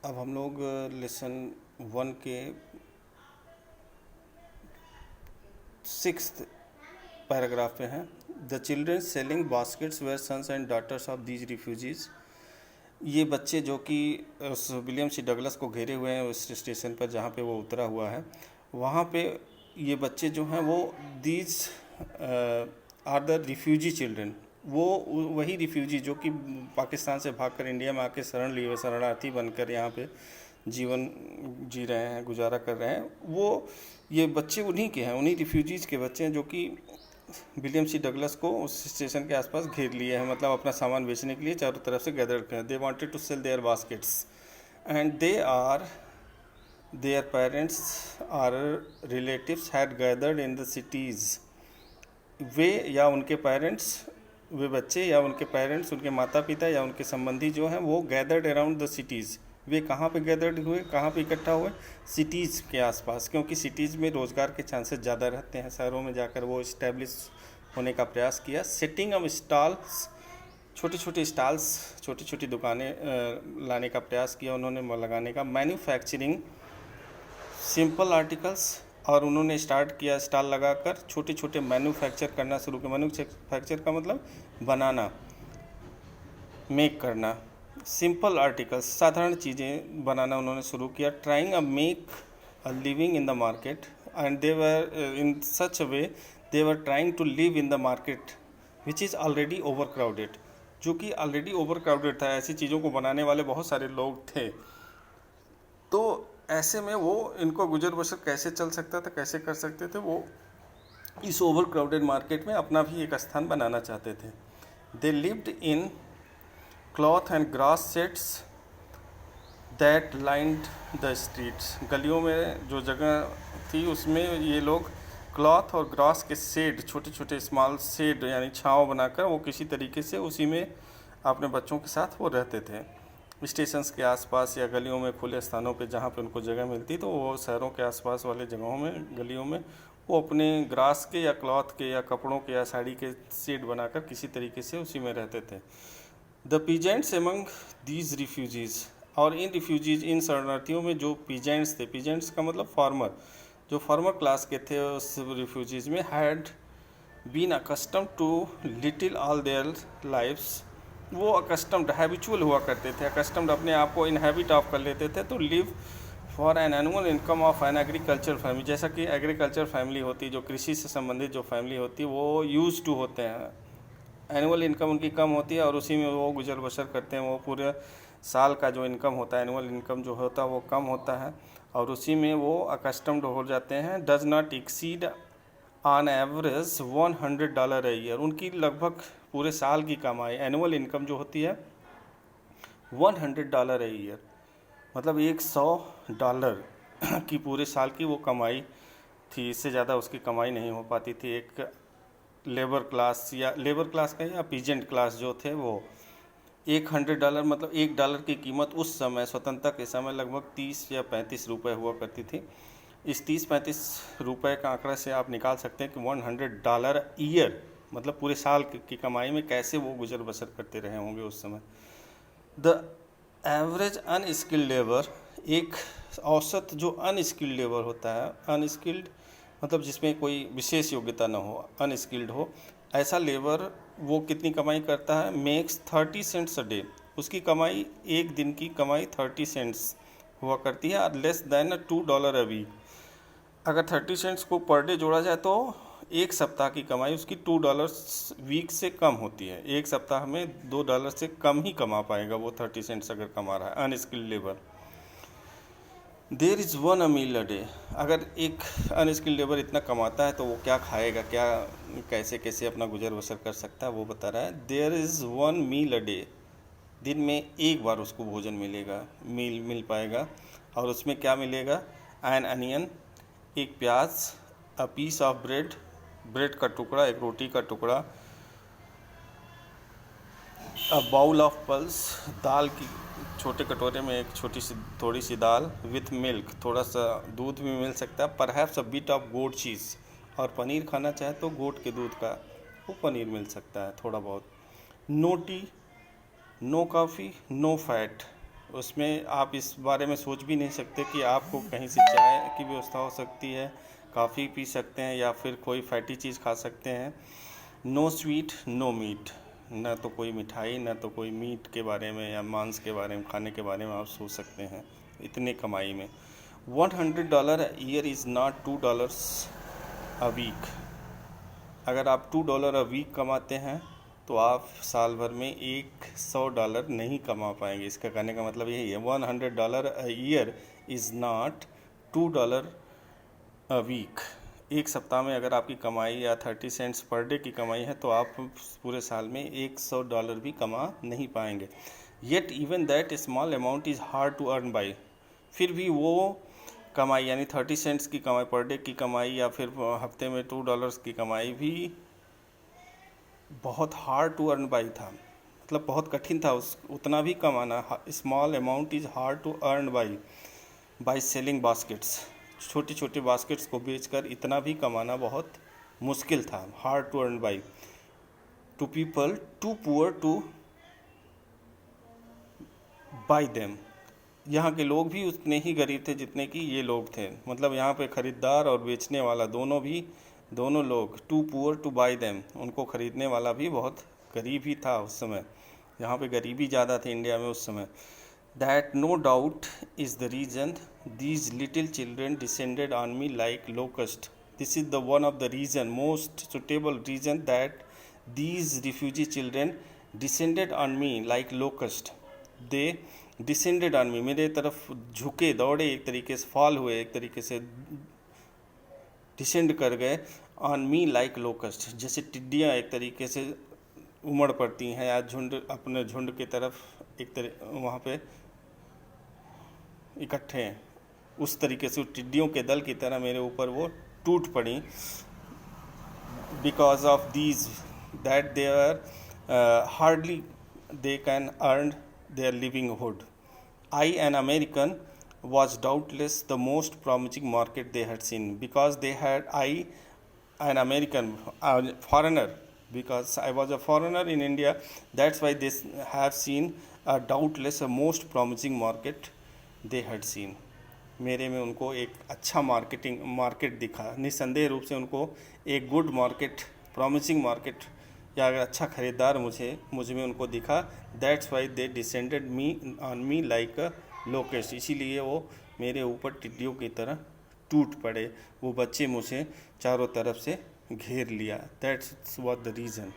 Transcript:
अब हम लोग लेसन 1 के 6th पैराग्राफ पे हैं। The children selling baskets were sons and daughters of these refugees. ये बच्चे जो कि उस विलियम सी डगलस को घेरे हुए हैं उस स्टेशन पर जहाँ पे वो उतरा हुआ है, वहाँ पे ये बच्चे जो हैं वो these are the refugee children. वो वही रिफ्यूजी जो कि पाकिस्तान से भागकर इंडिया में आके शरण लिए हुए शरणार्थी बनकर यहाँ पे जीवन जी रहे हैं, गुजारा कर रहे हैं, वो ये बच्चे उन्हीं के हैं, उन्हीं रिफ्यूजीज़ के बच्चे हैं जो कि विलियम सी डगलस को उस स्टेशन के आसपास घेर लिए हैं, मतलब अपना सामान बेचने के लिए चारों तरफ से गैदर कर। They wanted to sell their baskets and their parents or relatives had gathered in the cities. वे या उनके पेरेंट्स, वे बच्चे या उनके पेरेंट्स, उनके माता पिता या उनके संबंधी जो हैं वो गैदर्ड अराउंड द सिटीज़। वे कहाँ पे गैदर्ड हुए, कहाँ पे इकट्ठा हुए? सिटीज़ के आसपास, क्योंकि सिटीज़ में रोज़गार के चांसेस ज़्यादा रहते हैं। शहरों में जाकर वो इस्टेब्लिश होने का प्रयास किया। सेटिंग अप स्टॉल्स, छोटे छोटे स्टॉल्स, छोटी छोटी दुकानें लाने का प्रयास किया उन्होंने लगाने का। मैन्युफैक्चरिंग सिंपल आर्टिकल्स, और उन्होंने स्टार्ट किया स्टॉल लगाकर छोटे छोटे मैन्युफैक्चर करना शुरू किया। मैन्युफैक्चर का मतलब बनाना, मेक करना। सिंपल आर्टिकल्स, साधारण चीज़ें बनाना उन्होंने शुरू किया। Trying a make a living in the market and they were in such a way they were trying to live in the market which is already over crowded, जो कि already over crowded था। ऐसी चीज़ों को बनाने वाले बहुत सारे लोग थे, तो ऐसे में वो इनको गुजर बसर कैसे चल सकता था, कैसे कर सकते थे, वो इस ओवर क्राउडेड मार्केट में अपना भी एक स्थान बनाना चाहते थे। They lived in cloth and grass sets that lined the streets. गलियों में जो जगह थी उसमें ये लोग क्लॉथ और ग्रास के शेड, छोटे छोटे स्मॉल शेड यानी छाँव बनाकर वो किसी तरीके से उसी में अपने बच्चों के साथ वो रहते थे। स्टेशंस के आसपास या गलियों में, खुले स्थानों पे जहाँ पे उनको जगह मिलती, तो वो शहरों के आसपास वाले जगहों में, गलियों में वो अपने ग्रास के या क्लॉथ के या कपड़ों के या साड़ी के शेड बनाकर किसी तरीके से उसी में रहते थे। The peasants among these refugees, और इन रिफ्यूजीज, इन शरणार्थियों में जो पीजेंट्स थे, पीजेंट्स का मतलब फार्मर, जो फार्मर क्लास के थे उस रिफ्यूजीज़ में, had been accustomed to little all their lives. वो अकस्टम्ड, हैबिचुअल हुआ करते थे, अकस्टम्ड अपने आप को इनहेबिट ऑफ कर लेते थे, तो live for an annual income of an agriculture family. जैसा कि एग्रीकल्चर फैमिली होती है, जो कृषि से संबंधित जो फैमिली होती है, वो यूज टू होते हैं, एनुअल इनकम उनकी कम होती है और उसी में वो गुजर बसर करते हैं। वो पूरे साल का जो इनकम होता है, एनुअल इनकम जो होता है वो कम होता है और उसी में वो अकस्टम्ड हो जाते हैं। Does not exceed on average $100 a year. उनकी लगभग पूरे साल की कमाई, एनुअल इनकम जो होती है $100 a ईयर, मतलब $100 की पूरे साल की वो कमाई थी। इससे ज़्यादा उसकी कमाई नहीं हो पाती थी। एक लेबर क्लास या लेबर क्लास का या पीजेंट क्लास जो थे वो $100, मतलब $1 की कीमत उस समय, स्वतंत्रता के समय, लगभग 30 या 35 रुपये हुआ करती थी। इस 30-35 रुपये का आंकड़ा से आप निकाल सकते हैं कि $100 ईयर, मतलब पूरे साल की कमाई में कैसे वो गुजर बसर करते रहे होंगे उस समय। द एवरेज अनस्किल्ड लेबर, एक औसत जो अनस्किल्ड लेबर होता है, अनस्किल्ड मतलब जिसमें कोई विशेष योग्यता न हो, अनस्किल्ड हो, ऐसा लेबर वो कितनी कमाई करता है? Makes 30 cents a day. उसकी कमाई, एक दिन की कमाई 30 सेंट्स हुआ करती है, और लेस देन $2 अ वीक। अगर 30 सेंट्स को पर डे जोड़ा जाए तो एक सप्ताह की कमाई उसकी $2 वीक से कम होती है। एक सप्ताह में $2 से कम ही कमा पाएगा वो 30 सेंट्स अगर कमा रहा है unskilled labour. There is one a meal a day. अगर एक अनस्किल्ड लेबर इतना कमाता है तो वो क्या खाएगा, क्या कैसे कैसे अपना गुजर बसर कर सकता है, वो बता रहा है। There is one meal a day, दिन में एक बार उसको भोजन मिलेगा, मील मिल पाएगा, और उसमें क्या मिलेगा? एन अनियन, एक प्याज, a piece of bread, bread का टुकड़ा, एक रोटी का टुकड़ा, अ बाउल ऑफ पल्स, दाल की छोटे कटोरे में एक छोटी सी थोड़ी सी दाल, विथ मिल्क, थोड़ा सा दूध भी मिल सकता है, perhaps a bit of goat cheese, और पनीर खाना चाहे तो गोट के दूध का वो पनीर मिल सकता है थोड़ा बहुत। No tea, no coffee, no fat, उसमें आप इस बारे में सोच भी नहीं सकते कि आपको कहीं से चाय की व्यवस्था हो सकती है, कॉफ़ी पी सकते हैं या फिर कोई फैटी चीज़ खा सकते हैं। नो स्वीट नो मीट, न तो कोई मिठाई न तो कोई मीट के बारे में या मांस के बारे में, खाने के बारे में आप सोच सकते हैं इतने कमाई में। $100 a year is not $2 a week. अगर आप $2 अ वीक कमाते हैं तो आप साल भर में $100 नहीं कमा पाएंगे। इसका कहने का मतलब यही है, $100 a year is not $2 a week. एक सप्ताह में अगर आपकी कमाई या 30 सेंट्स पर डे की कमाई है तो आप पूरे साल में $100 भी कमा नहीं पाएंगे। Yet even that small amount is hard to earn by. फिर भी वो कमाई यानी 30 सेंट्स की कमाई, पर डे की कमाई या फिर हफ्ते में $2 की कमाई भी बहुत हार्ड टू अर्न बाई था, मतलब बहुत कठिन था उस उतना भी कमाना। Small amount is hard to earn by selling baskets. छोटे छोटे बास्केट्स को बेचकर इतना भी कमाना बहुत मुश्किल था। Hard to earn by to people too poor to buy them. यहाँ के लोग भी उतने ही गरीब थे जितने कि ये लोग थे, मतलब यहाँ पे ख़रीदार और बेचने वाला दोनों लोग too poor to buy them, उनको ख़रीदने वाला भी बहुत गरीब ही था उस समय। यहाँ पे गरीबी ज़्यादा थी इंडिया में उस समय। That no doubt is the reason these little children descended on me like locust. This is the one of the reason, most suitable reason, that these refugee children descended on me like locust। they descended on me, मेरे तरफ झुके, दौड़े, एक तरीके से fall हुए, एक तरीके से डिसेंड कर गए। ऑन मी लाइक लोकस्ट, जैसे टिड्डियाँ एक तरीके से उमड़ पड़ती हैं या झुंड अपने झुंड की तरफ एक वहाँ पे इकट्ठे हैं, उस तरीके से टिड्डियों के दल की तरह मेरे ऊपर वो टूट पड़ी। Because of these that they are hardly they can earn their livelihood. I, an American, was doubtless the most promising market they had seen, because they had an American, a foreigner, because I was a foreigner in India. That's why they have seen a doubtless a most promising market they had seen. मेरे में उनको एक अच्छा market दिखा, निस्संदेह रूप से उनको एक गुड मार्केट, प्रॉमिसिंग मार्केट या अच्छा ख़रीदार मुझ में उनको दिखा। That's why they descended me on me like a locust, इसीलिए वो मेरे ऊपर टिड्डियों की तरह टूट पड़े। वो बच्चे मुझे चारों तरफ से घेर लिया। That's what the reason.